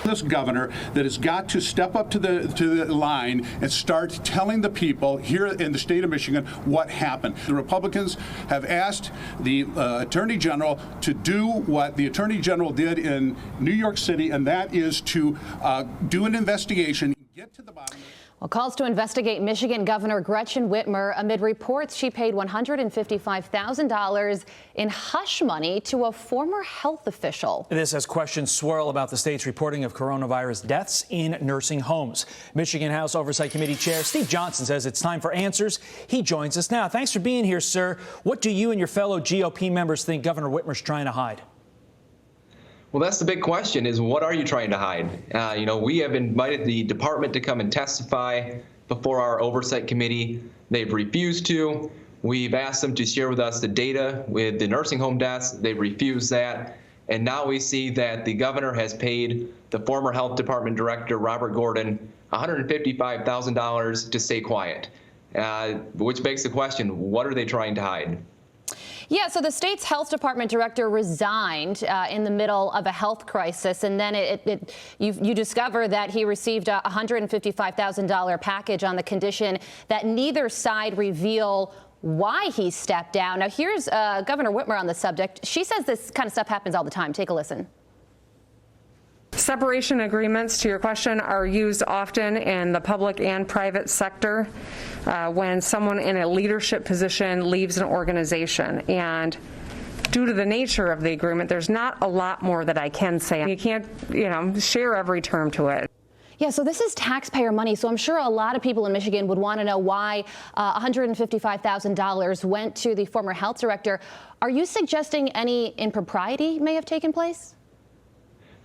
This governor that has got to step up to the line and start telling the people here in the state of Michigan what happened. The Republicans have asked the Attorney General to do what the Attorney General did in New York City, and that is to do an investigation, get to the bottom of it. Well, calls to investigate Michigan Governor Gretchen Whitmer amid reports she paid $155,000 in hush money to a former health official. This as questions swirl about the state's reporting of coronavirus deaths in nursing homes. Michigan House Oversight Committee Chair Steve Johnson says it's time for answers. He joins us now. Thanks for being here, sir. What do you and your fellow GOP members think Governor Whitmer's trying to hide? Well, that's the big question, is what are you trying to hide? We have invited the department to come and testify before our oversight committee. They've refused to. We've asked them to share with us the data with the nursing home deaths. They've refused that. And now we see that the governor has paid the former health department director, Robert Gordon, $155,000 to stay quiet, which begs the question, what are they trying to hide? Yeah, so the state's health department director resigned in the middle of a health crisis, and then you discover that he received a $155,000 package on the condition that neither side reveal why he stepped down. Now, here's Governor Whitmer on the subject. She says this kind of stuff happens all the time. Take a listen. Separation agreements, to your question, are used often in the public and private sector when someone in a leadership position leaves an organization. And due to the nature of the agreement, there's not a lot more that I can say. You can't, share every term to it. Yeah, so this is taxpayer money, so I'm sure a lot of people in Michigan would want to know why $155,000 went to the former health director. Are you suggesting any impropriety may have taken place?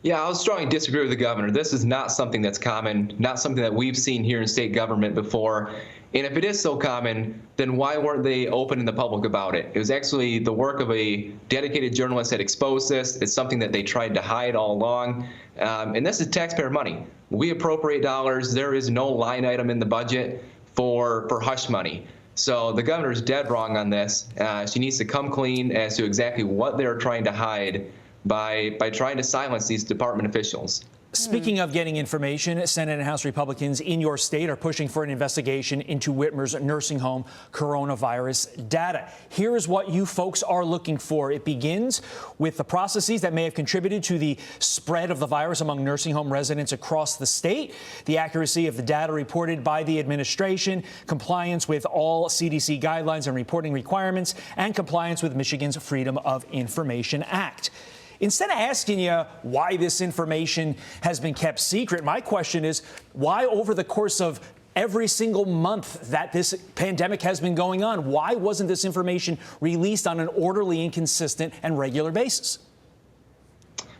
Yeah, I'll strongly disagree with the governor. This is not something that's common, not something that we've seen here in state government before. And if it is so common, then why weren't they open in the public about it? It was actually the work of a dedicated journalist that exposed this. It's something that they tried to hide all along. And this is taxpayer money. We appropriate dollars. There is no line item in the budget for hush money. So the governor is dead wrong on this. She needs to come clean as to exactly what they're trying to hide by trying to silence these department officials. Speaking of getting information, Senate and House Republicans in your state are pushing for an investigation into Whitmer's nursing home coronavirus data. Here is what you folks are looking for. It begins with the processes that may have contributed to the spread of the virus among nursing home residents across the state, the accuracy of the data reported by the administration, compliance with all CDC guidelines and reporting requirements, and compliance with Michigan's Freedom of Information Act. Instead of asking you why this information has been kept secret, my question is, why over the course of every single month that this pandemic has been going on, why wasn't this information released on an orderly and consistent and regular basis?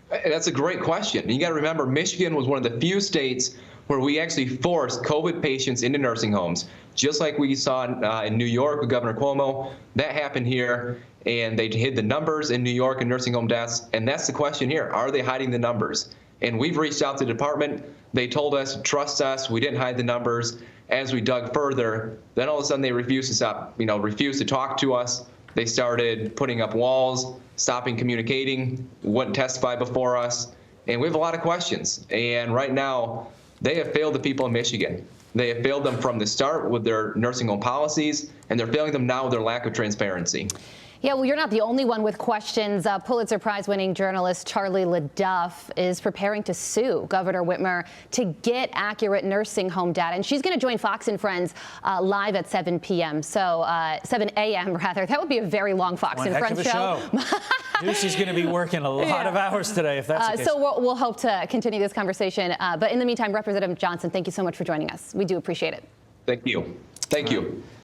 That's a great question. You got to remember, Michigan was one of the few states where we actually forced COVID patients into nursing homes, just like we saw in New York with Governor Cuomo. That happened here, and they hid the numbers in New York and nursing home deaths. And that's the question here. Are they hiding the numbers? And we've reached out to the department. They told us, trust us, we didn't hide the numbers. As we dug further, then all of a sudden they refused to stop, refused to talk to us. They started putting up walls, stopping communicating, wouldn't testify before us. And we have a lot of questions. And right now, they have failed the people in Michigan. They have failed them from the start with their nursing home policies, and they're failing them now with their lack of transparency. Yeah, well, you're not the only one with questions. Pulitzer Prize-winning journalist Charlie LaDuff is preparing to sue Governor Whitmer to get accurate nursing home data. And she's going to join Fox and Friends live at 7 p.m. So 7 a.m. rather. That would be a very long Fox and Friends show. Lucy's going to be working a lot of hours today, if that's the case. So we'll hope to continue this conversation. But in the meantime, Representative Johnson, thank you so much for joining us. We do appreciate it. Thank you. Thank you.